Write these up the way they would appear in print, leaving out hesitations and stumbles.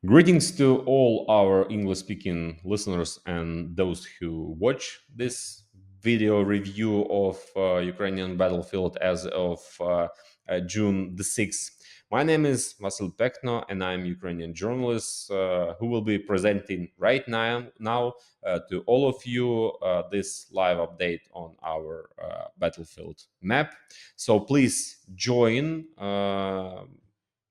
Greetings to all our English-speaking listeners and those who watch this video review of Ukrainian battlefield as of June the 6th. My name is Vasyl Pekhno and I'm a Ukrainian journalist who will be presenting right now to all of you this live update on our battlefield map. So please join.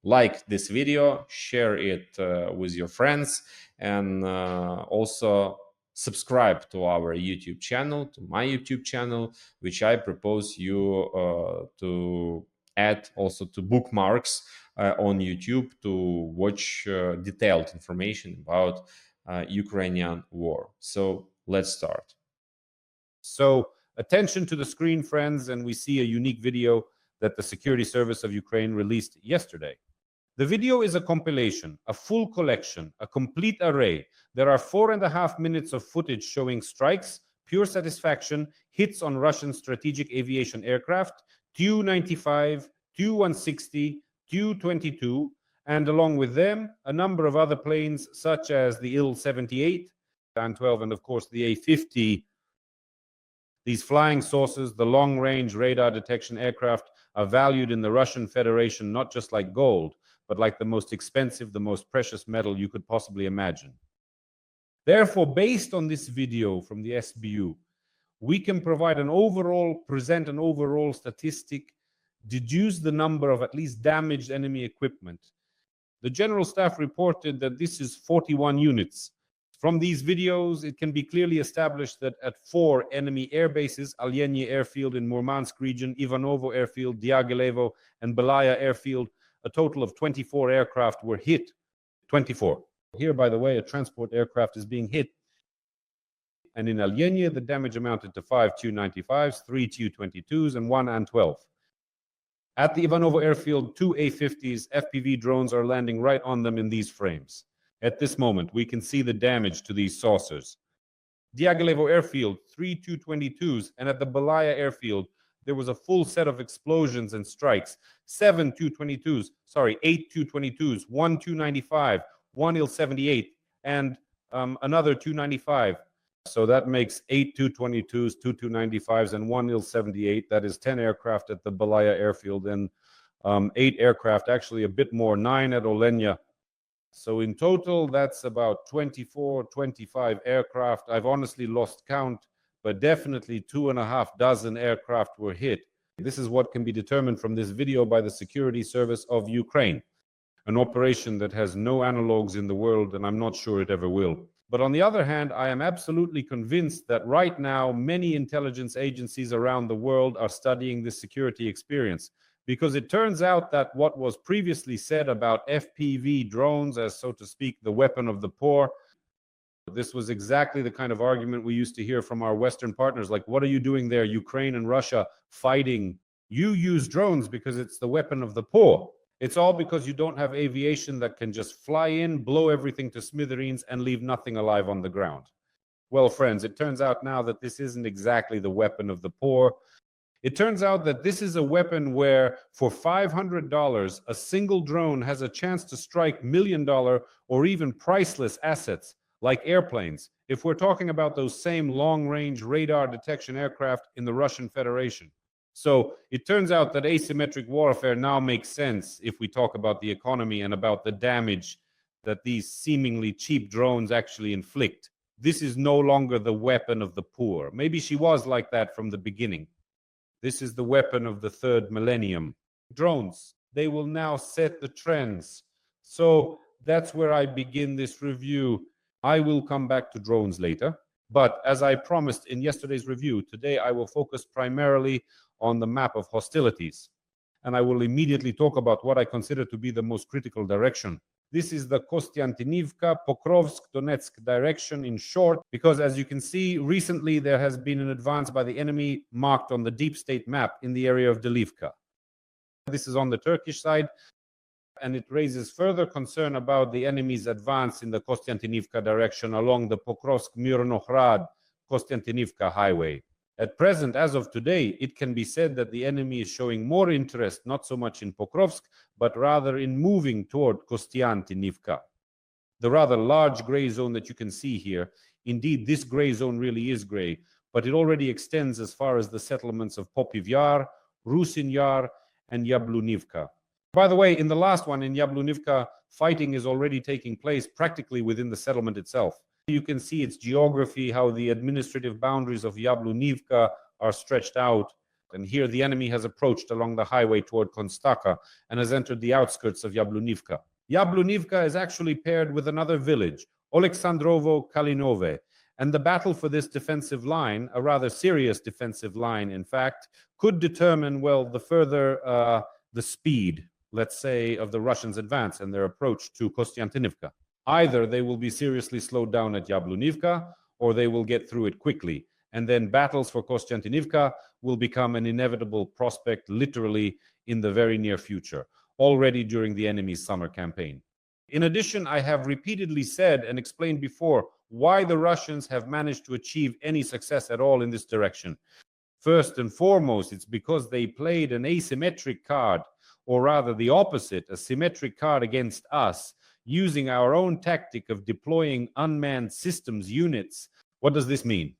Like this video, share it with your friends, and also subscribe to our YouTube channel, to my YouTube channel, which I propose you to add also to bookmarks on YouTube to watch detailed information about Ukrainian war. So let's start. So attention to the screen, friends, and we see a unique video that the Security Service of Ukraine released yesterday. The video is a compilation, a full collection, a complete array. There are 4.5 minutes of footage showing strikes, pure satisfaction, hits on Russian strategic aviation aircraft, Tu-95, Tu-160, Tu-22, and along with them, a number of other planes such as the Il-78, An-12, and of course the A-50. These flying saucers, the long-range radar detection aircraft, are valued in the Russian Federation not just like gold, but like the most expensive, the most precious metal you could possibly imagine. Therefore, based on this video from the SBU, we can present an overall statistic, deduce the number of at least damaged enemy equipment. The General Staff reported that this is 41 units. From these videos, it can be clearly established that at 4 enemy air bases, Alyeny Airfield in Murmansk region, Ivanovo Airfield, Diaghilevo, and Belaya Airfield, a total of 24 aircraft were hit. 24. Here, by the way, a transport aircraft is being hit. And in Alyeny, the damage amounted to 5 Tu-95s, 3 Tu-22s, and 1 An-12. At the Ivanovo Airfield, 2 A-50s, FPV drones are landing right on them in these frames. At this moment, we can see the damage to these saucers. Diaghilevo Airfield, 3 Tu-22s, and at the Belaya Airfield, there was a full set of explosions and strikes. 8 Tu-22s, 1 Tu-95, 1 Il-78, and another Tu-95. So that makes 8 Tu-22s, 2 Tu-95s, and 1 Il-78. That is 10 aircraft at the Belaya Airfield and 8 aircraft, actually a bit more, 9 at Olenya. So in total, that's about 24, 25 aircraft. I've honestly lost count, but definitely 2.5 dozen aircraft were hit. This is what can be determined from this video by the Security Service of Ukraine, an operation that has no analogues in the world, and I'm not sure it ever will. But on the other hand, I am absolutely convinced that right now, many intelligence agencies around the world are studying this security experience. Because it turns out that what was previously said about FPV drones as, so to speak, the weapon of the poor, this was exactly the kind of argument we used to hear from our Western partners, like, what are you doing there, Ukraine and Russia fighting? You use drones because it's the weapon of the poor. It's all because you don't have aviation that can just fly in, blow everything to smithereens, and leave nothing alive on the ground. Well, friends, it turns out now that this isn't exactly the weapon of the poor. It turns out that this is a weapon where, for $500, a single drone has a chance to strike $1 million or even priceless assets, like airplanes, if we're talking about those same long-range radar detection aircraft in the Russian Federation. So it turns out that asymmetric warfare now makes sense if we talk about the economy and about the damage that these seemingly cheap drones actually inflict. This is no longer the weapon of the poor. Maybe she was like that from the beginning. This is the weapon of the third millennium. Drones, they will now set the trends. So that's where I begin this review. I will come back to drones later. But as I promised in yesterday's review, today I will focus primarily on the map of hostilities. And I will immediately talk about what I consider to be the most critical direction. This is the Kostyantynivka, Pokrovsk, Donetsk direction in short, because as you can see, recently there has been an advance by the enemy marked on the deep state map in the area of Delivka. This is on the Turkish side, and it raises further concern about the enemy's advance in the Kostyantynivka direction along the Pokrovsk-Mirnohrad Kostyantynivka highway. At present, as of today, it can be said that the enemy is showing more interest not so much in Pokrovsk, but rather in moving toward Kostyantynivka. the rather large gray zone that you can see here. Indeed, this gray zone really is gray, but it already extends as far as the settlements of Popiv Yar, Rusin Yar, and Yablunivka. By the way, in the last one, in Yablunivka, fighting is already taking place practically within the settlement itself. You can see its geography, how the administrative boundaries of Yablunivka are stretched out. And here the enemy has approached along the highway toward Konstaka and has entered the outskirts of Yablunivka. Yablunivka is actually paired with another village, Oleksandrovo Kalinove. And the battle for this defensive line, a rather serious defensive line, in fact, could determine, well, the speed, let's say, of the Russians' advance and their approach to Kostyantynivka. Either they will be seriously slowed down at Yablunivka, or they will get through it quickly. And then battles for Kostyantynivka will become an inevitable prospect, literally, in the very near future, already during the enemy's summer campaign. In addition, I have repeatedly said and explained before why the Russians have managed to achieve any success at all in this direction. First and foremost, it's because they played an asymmetric card, or rather the opposite, a symmetric card against us, using our own tactic of deploying unmanned systems units. What does this mean?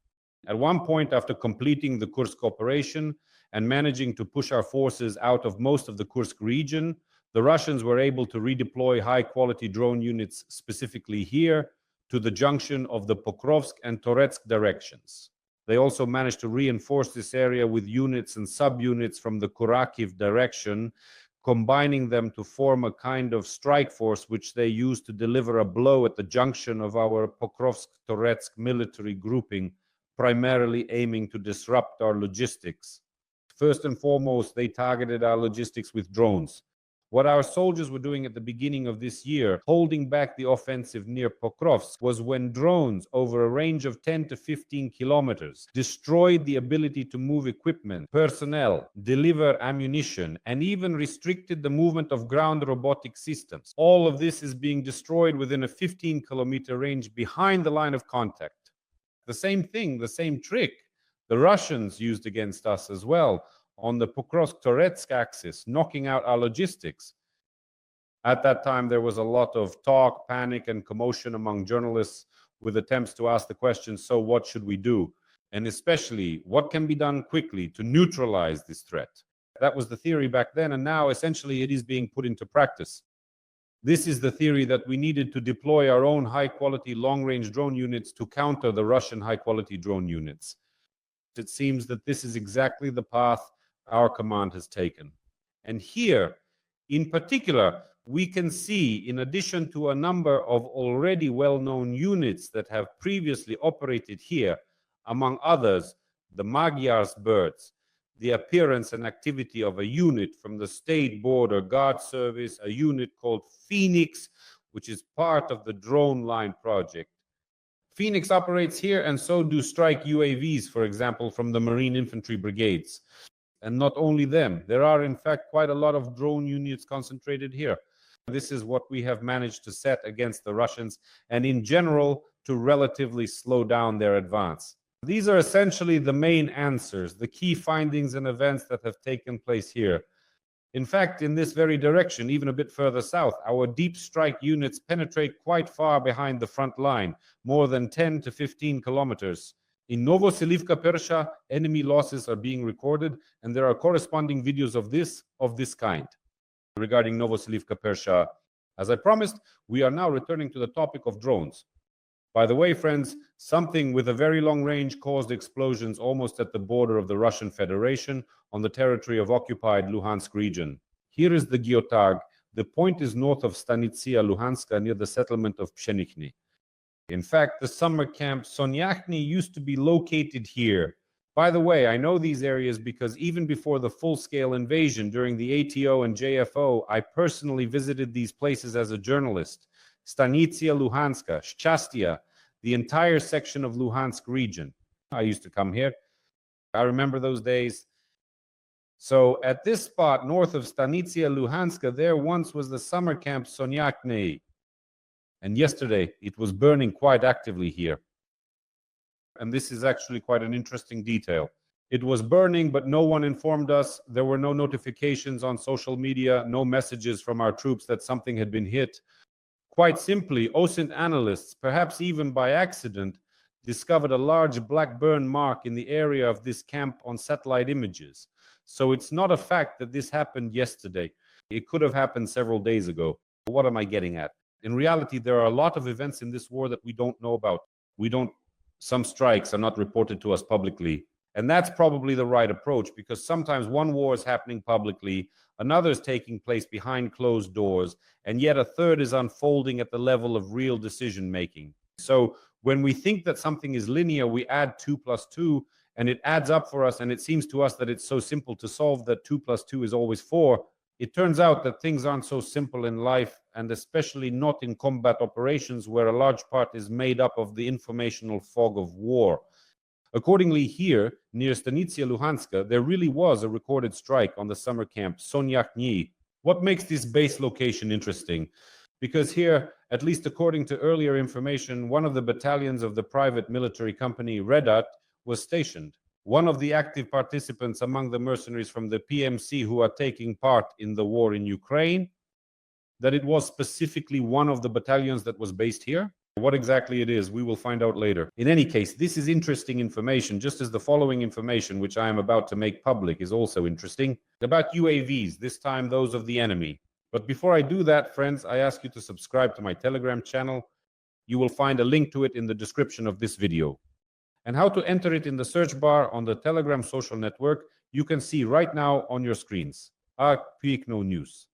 At one point, after completing the Kursk operation and managing to push our forces out of most of the Kursk region, the Russians were able to redeploy high-quality drone units, specifically here, to the junction of the Pokrovsk and Toretsk directions. They also managed to reinforce this area with units and subunits from the Kurakhove direction, combining them to form a kind of strike force which they used to deliver a blow at the junction of our Pokrovsk-Toretsk military grouping, primarily aiming to disrupt our logistics. First and foremost, they targeted our logistics with drones. What our soldiers were doing at the beginning of this year, holding back the offensive near Pokrovsk, was when drones over a range of 10 to 15 kilometers destroyed the ability to move equipment, personnel, deliver ammunition, and even restricted the movement of ground robotic systems. All of this is being destroyed within a 15-kilometer range behind the line of contact. The same thing, the same trick, the Russians used against us as well, on the Pokrovsk-Toretsk axis, knocking out our logistics. At that time, there was a lot of talk, panic, and commotion among journalists with attempts to ask the question, so what should we do? And especially, what can be done quickly to neutralize this threat? That was the theory back then, and now essentially it is being put into practice. This is the theory that we needed to deploy our own high-quality long-range drone units to counter the Russian high-quality drone units. It seems that this is exactly the path our command has taken. And here, in particular, we can see, in addition to a number of already well-known units that have previously operated here, among others, the Magyar's birds, the appearance and activity of a unit from the State Border Guard Service, a unit called Phoenix, which is part of the drone line project. Phoenix operates here, and so do strike UAVs, for example, from the Marine Infantry Brigades. And not only them, there are in fact quite a lot of drone units concentrated here. This is what we have managed to set against the Russians, and in general, to relatively slow down their advance. These are essentially the main answers, the key findings and events that have taken place here. In fact, in this very direction, even a bit further south, our deep strike units penetrate quite far behind the front line, more than 10 to 15 kilometers. In Novoselivka Persha, enemy losses are being recorded, and there are corresponding videos of this kind. Regarding Novoselivka Persha, as I promised, we are now returning to the topic of drones. By the way, friends, something with a very long range caused explosions almost at the border of the Russian Federation on the territory of occupied Luhansk region. Here is the geotag. The point is north of Stanitsia Luhanska, near the settlement of Pshenichny. In fact, the summer camp Sonyachny used to be located here. By the way, I know these areas because even before the full-scale invasion during the ATO and JFO, I personally visited these places as a journalist. Stanitsia Luhanska, Shchastia, the entire section of Luhansk region. I used to come here. I remember those days. So at this spot north of Stanitsia Luhanska, there once was the summer camp Sonyachny. And yesterday, it was burning quite actively here. And this is actually quite an interesting detail. It was burning, but no one informed us. There were no notifications on social media, no messages from our troops that something had been hit. Quite simply, OSINT analysts, perhaps even by accident, discovered a large black burn mark in the area of this camp on satellite images. So it's not a fact that this happened yesterday. It could have happened several days ago. What am I getting at? In reality, there are a lot of events in this war that we don't know about. Some strikes are not reported to us publicly. And that's probably the right approach, because sometimes one war is happening publicly, another is taking place behind closed doors, and yet a third is unfolding at the level of real decision making. So when we think that something is linear, we add 2 + 2, and it adds up for us, and it seems to us that it's so simple to solve that 2 + 2 is always 4. It turns out that things aren't so simple in life, and especially not in combat operations, where a large part is made up of the informational fog of war. Accordingly, here, near Stanitsia Luhanska, there really was a recorded strike on the summer camp Sonyakny. What makes this base location interesting? Because here, at least according to earlier information, one of the battalions of the private military company Redat was stationed. One of the active participants among the mercenaries from the PMC who are taking part in the war in Ukraine, that it was specifically one of the battalions that was based here. What exactly it is, we will find out later. In any case, this is interesting information, just as the following information, which I am about to make public, is also interesting, about UAVs, this time those of the enemy. But before I do that, friends, I ask you to subscribe to my Telegram channel. You will find a link to it in the description of this video. And how to enter it in the search bar on the Telegram social network, you can see right now on your screens. Pekhno News.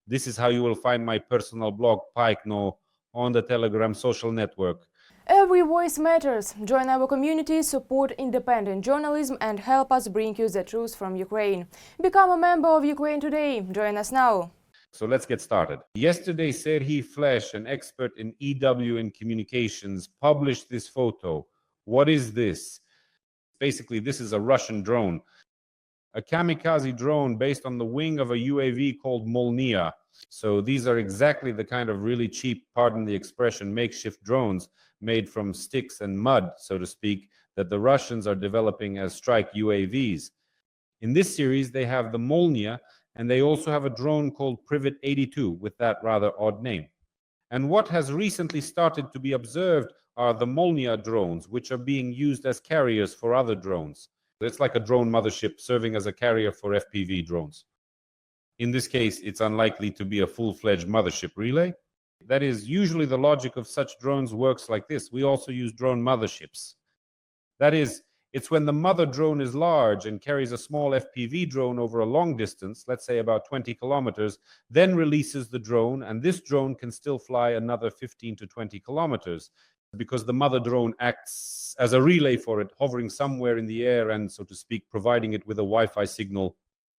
This is how you will find my personal blog, Pekhno, on the Telegram social network. Every voice matters. Join our community, support independent journalism, and help us bring you the truth from Ukraine. Become a member of Ukraine Today. Join us now. So let's get started. Yesterday, Serhiy Flesh, an expert in EW and communications, published this photo. What is this? Basically, this is a Russian drone. A kamikaze drone based on the wing of a UAV called Molniya. So these are exactly the kind of really cheap, pardon the expression, makeshift drones made from sticks and mud, so to speak, that the Russians are developing as strike UAVs. In this series, they have the Molniya, and they also have a drone called Privet 82 with that rather odd name. And what has recently started to be observed are the Molniya drones, which are being used as carriers for other drones. It's like a drone mothership serving as a carrier for FPV drones. In this case, it's unlikely to be a full-fledged mothership relay. That is, usually the logic of such drones works like this. We also use drone motherships. That is, it's when the mother drone is large and carries a small FPV drone over a long distance, let's say about 20 kilometers, then releases the drone, and this drone can still fly another 15 to 20 kilometers because the mother drone acts as a relay for it, hovering somewhere in the air and, so to speak, providing it with a Wi-Fi signal.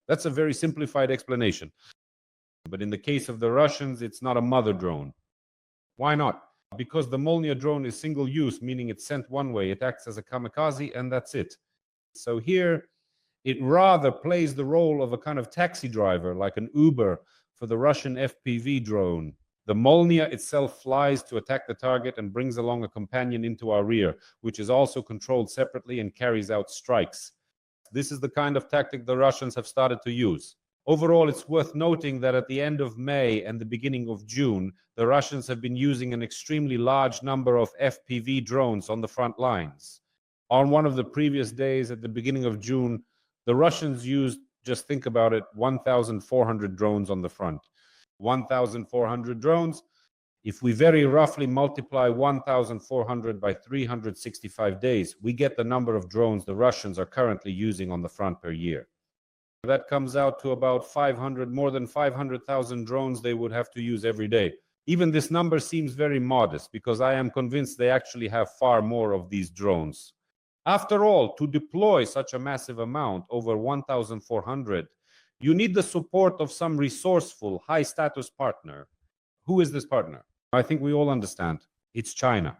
That's a very simplified explanation. But in the case of the Russians, it's not a mother drone. Why not? Because the Molniya drone is single use, meaning it's sent one way. It acts as a kamikaze, and that's it. So here, it rather plays the role of a kind of taxi driver, like an Uber, for the Russian FPV drone. The Molniya itself flies to attack the target and brings along a companion into our rear, which is also controlled separately and carries out strikes. This is the kind of tactic the Russians have started to use. Overall, it's worth noting that at the end of May and the beginning of June, the Russians have been using an extremely large number of FPV drones on the front lines. On one of the previous days at the beginning of June, the Russians used, just think about it, 1,400 drones on the front. 1,400 drones. If we very roughly multiply 1,400 by 365 days, we get the number of drones the Russians are currently using on the front per year. That comes out to about 500, more than 500,000 drones they would have to use every day. Even this number seems very modest because I am convinced they actually have far more of these drones. After all, to deploy such a massive amount, over 1,400, you need the support of some resourceful, high-status partner. Who is this partner? I think we all understand. It's China.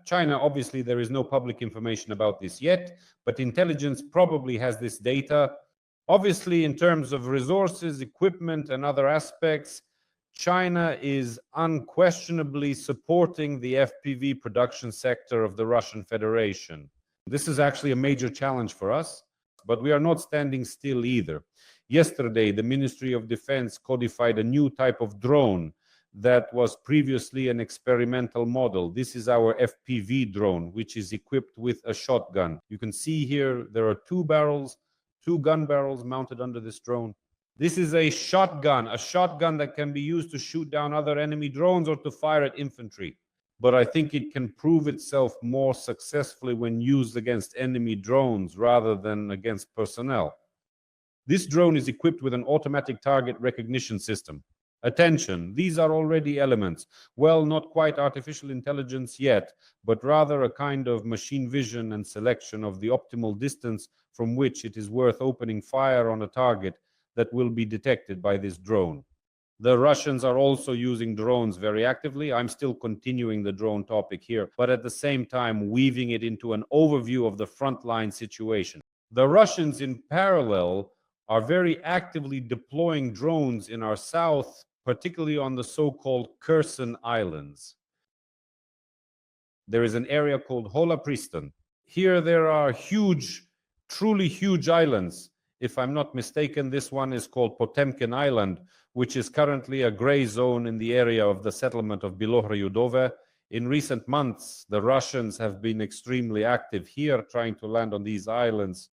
China, obviously, there is no public information about this yet, but intelligence probably has this data. Obviously, in terms of resources, equipment, and other aspects, China is unquestionably supporting the FPV production sector of the Russian Federation. This is actually a major challenge for us, but we are not standing still either. Yesterday, the Ministry of Defense codified a new type of drone that was previously an experimental model. This is our FPV drone, which is equipped with a shotgun. You can see here there are two gun barrels mounted under this drone. This is a shotgun that can be used to shoot down other enemy drones or to fire at infantry. But I think it can prove itself more successfully when used against enemy drones rather than against personnel. This drone is equipped with an automatic target recognition system. Attention, these are already elements. Well, not quite artificial intelligence yet, but rather a kind of machine vision and selection of the optimal distance from which it is worth opening fire on a target that will be detected by this drone. The Russians are also using drones very actively. I'm still continuing the drone topic here, but at the same time weaving it into an overview of the frontline situation. The Russians in parallel are very actively deploying drones in our south, particularly on the so-called Kherson Islands. There is an area called Hola Pristan. Here there are huge, truly huge islands. If I'm not mistaken, this one is called Potemkin Island, which is currently a gray zone in the area of the settlement of Bilohra-Yudove. In recent months, the Russians have been extremely active here, trying to land on these islands.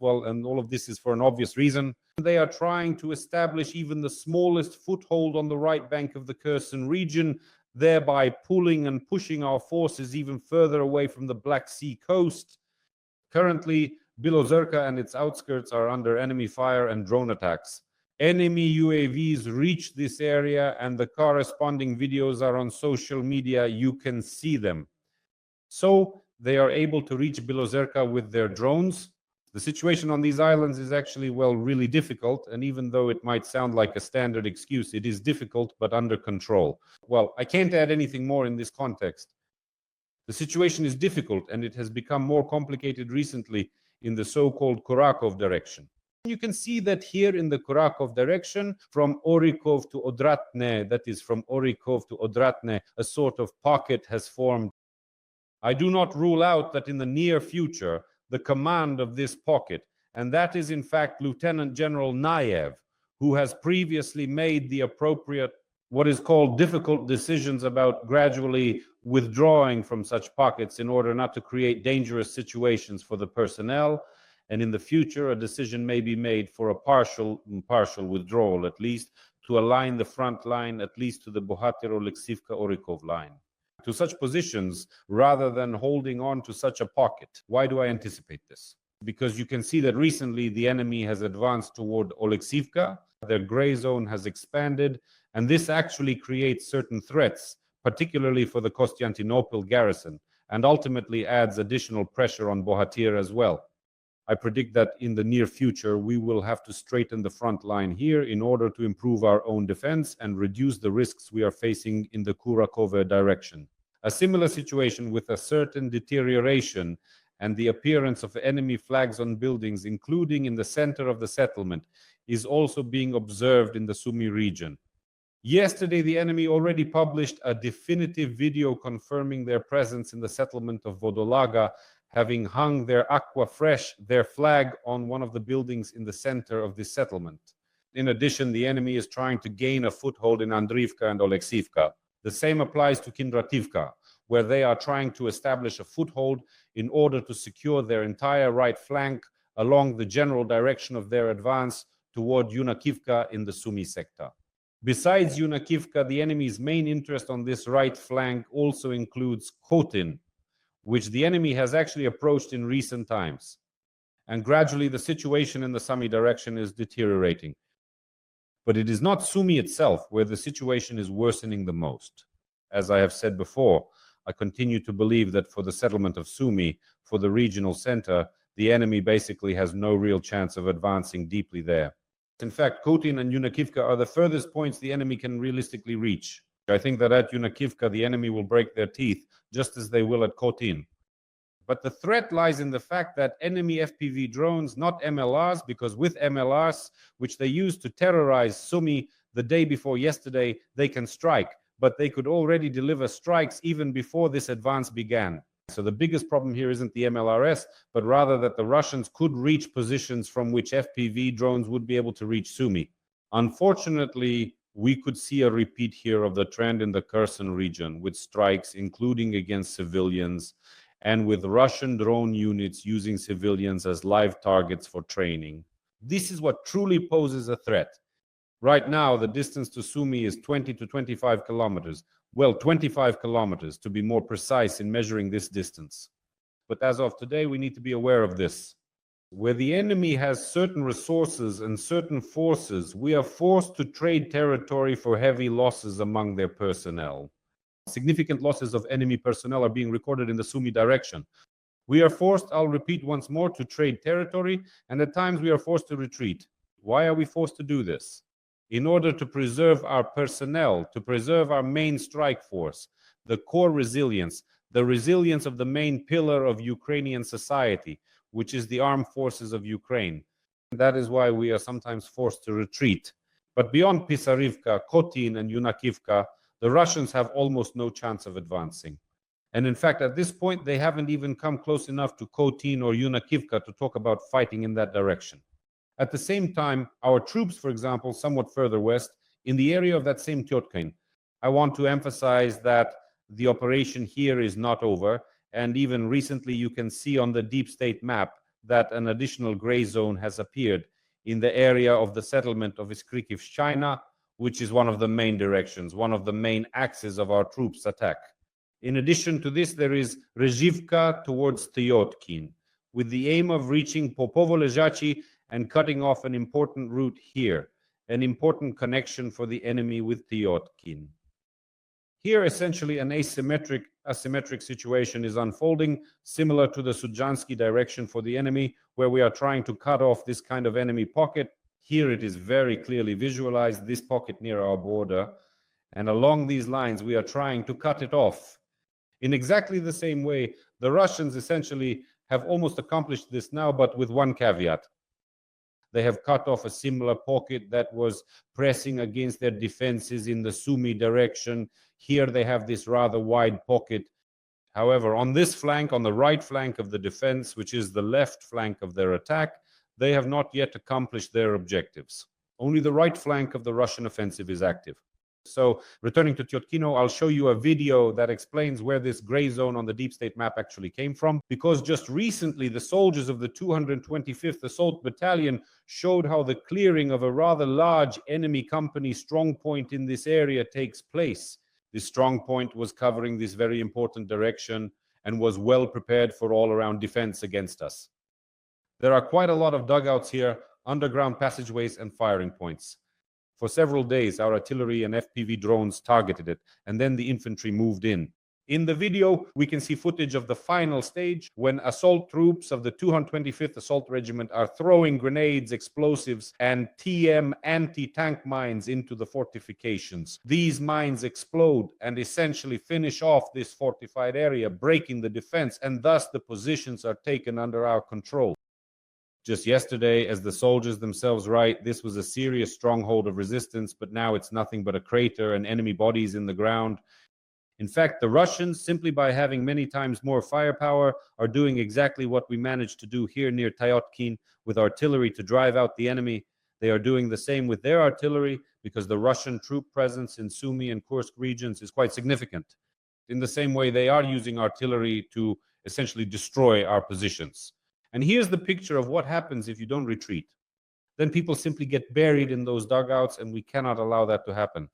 Well, and all of this is for an obvious reason. They are trying to establish even the smallest foothold on the right bank of the Kherson region, thereby pulling and pushing our forces even further away from the Black Sea coast. Currently, Bilozerka and its outskirts are under enemy fire and drone attacks. Enemy UAVs reach this area and the corresponding videos are on social media. You can see them. So they are able to reach Bilozerka with their drones. The situation on these islands is actually, well, really difficult. And even though it might sound like a standard excuse, it is difficult, but under control. Well, I can't add anything more in this context. The situation is difficult and it has become more complicated recently in the so-called Kurakhove direction. You can see that here in the Kurakhove direction, from Orikov to Odratne, that is from Orikov to Odratne, a sort of pocket has formed. I do not rule out that in the near future, the command of this pocket, and that is in fact Lieutenant General Nayev, who has previously made the appropriate, what is called difficult decisions about gradually withdrawing from such pockets in order not to create dangerous situations for the personnel. And in the future, a decision may be made for a partial withdrawal, at least, to align the front line, at least to the Bohatiro-Leksivka-Orikov line, to such positions, rather than holding on to such a pocket. Why do I anticipate this? Because you can see that recently the enemy has advanced toward Oleksivka, their gray zone has expanded, and this actually creates certain threats, particularly for the Kostyantynivka garrison, and ultimately adds additional pressure on Bohatir as well. I predict that in the near future, we will have to straighten the front line here in order to improve our own defense and reduce the risks we are facing in the Kurakhove direction. A similar situation with a certain deterioration and the appearance of enemy flags on buildings, including in the center of the settlement, is also being observed in the Sumy region. Yesterday, the enemy already published a definitive video confirming their presence in the settlement of Vodolahy, having hung their aqua fresh, their flag, on one of the buildings in the center of this settlement. In addition, the enemy is trying to gain a foothold in Andriivka and Oleksivka. The same applies to Kindrativka, where they are trying to establish a foothold in order to secure their entire right flank along the general direction of their advance toward Yunakivka in the Sumy sector. Besides Yunakivka, the enemy's main interest on this right flank also includes Cotin, which the enemy has actually approached in recent times. And gradually the situation in the Sumy direction is deteriorating. But it is not Sumy itself where the situation is worsening the most. As I have said before, I continue to believe that for the settlement of Sumy, for the regional center, the enemy basically has no real chance of advancing deeply there. In fact, Cotin and Yunakivka are the furthest points the enemy can realistically reach. I think that at Yunakivka, the enemy will break their teeth, just as they will at Cotin. But the threat lies in the fact that enemy FPV drones, not MLRs, because with MLRs, which they used to terrorize Sumy the day before yesterday, they can strike. But they could already deliver strikes even before this advance began. So the biggest problem here isn't the MLRS, but rather that the Russians could reach positions from which FPV drones would be able to reach Sumy. Unfortunately, we could see a repeat here of the trend in the Kherson region with strikes, including against civilians, and with Russian drone units using civilians as live targets for training. This is what truly poses a threat. Right now, the distance to Sumy is 20 to 25 kilometers. Well, 25 kilometers to be more precise in measuring this distance. But as of today, we need to be aware of this. Where the enemy has certain resources and certain forces, we are forced to trade territory for heavy losses among their personnel. Significant losses of enemy personnel are being recorded in the Sumy direction. We are forced, I'll repeat once more, to trade territory, and at times we are forced to retreat. Why are we forced to do this? In order to preserve our personnel, to preserve our main strike force, the core resilience, the resilience of the main pillar of Ukrainian society, which is the armed forces of Ukraine. That is why we are sometimes forced to retreat. But beyond Pisarivka, Cotin, and Yunakivka, the Russians have almost no chance of advancing. And in fact, at this point, they haven't even come close enough to Cotin or Yunakivka to talk about fighting in that direction. At the same time, our troops, for example, somewhat further west, in the area of that same Tyotkhin, I want to emphasize that the operation here is not over. And even recently, you can see on the deep state map that an additional gray zone has appeared in the area of the settlement of Iskrikivshchina, which is one of the main directions, one of the main axes of our troops' attack. In addition to this, there is Rezhivka towards Tyotkin, with the aim of reaching Popovo-Ležachi and cutting off an important route here, an important connection for the enemy with Tyotkin. Here, essentially, an asymmetric situation is unfolding, similar to the Sudzhansky direction for the enemy, where we are trying to cut off this kind of enemy pocket. Here it is very clearly visualized, this pocket near our border. And along these lines, we are trying to cut it off. In exactly the same way, the Russians essentially have almost accomplished this now, but with one caveat. They have cut off a similar pocket that was pressing against their defenses in the Sumy direction. Here they have this rather wide pocket. However, on this flank, on the right flank of the defense, which is the left flank of their attack, they have not yet accomplished their objectives. Only the right flank of the Russian offensive is active. So, returning to Tyotkino, I'll show you a video that explains where this gray zone on the deep state map actually came from, because just recently the soldiers of the 225th Assault Battalion showed how the clearing of a rather large enemy company strong point in this area takes place. This strong point was covering this very important direction and was well prepared for all-around defense against us. There are quite a lot of dugouts here, underground passageways and firing points. For several days, our artillery and FPV drones targeted it, and then the infantry moved in. In the video, we can see footage of the final stage when assault troops of the 225th Assault Regiment are throwing grenades, explosives, and TM anti-tank mines into the fortifications. These mines explode and essentially finish off this fortified area, breaking the defense, and thus the positions are taken under our control. Just yesterday, as the soldiers themselves write, this was a serious stronghold of resistance, but now it's nothing but a crater and enemy bodies in the ground. In fact, the Russians, simply by having many times more firepower, are doing exactly what we managed to do here near Tyotkin with artillery to drive out the enemy. They are doing the same with their artillery because the Russian troop presence in Sumy and Kursk regions is quite significant. In the same way, they are using artillery to essentially destroy our positions. And here's the picture of what happens if you don't retreat. Then people simply get buried in those dugouts, and we cannot allow that to happen.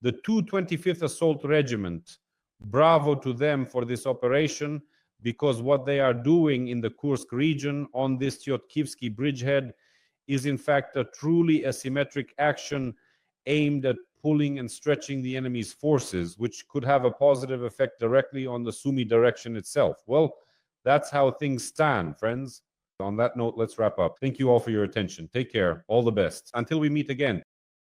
The 225th Assault Regiment, bravo to them for this operation, because what they are doing in the Kursk region on this Tyotkivsky bridgehead is in fact a truly asymmetric action aimed at pulling and stretching the enemy's forces, which could have a positive effect directly on the Sumy direction itself. Well, that's how things stand, friends. On that note, let's wrap up. Thank you all for your attention. Take care. All the best. Until we meet again.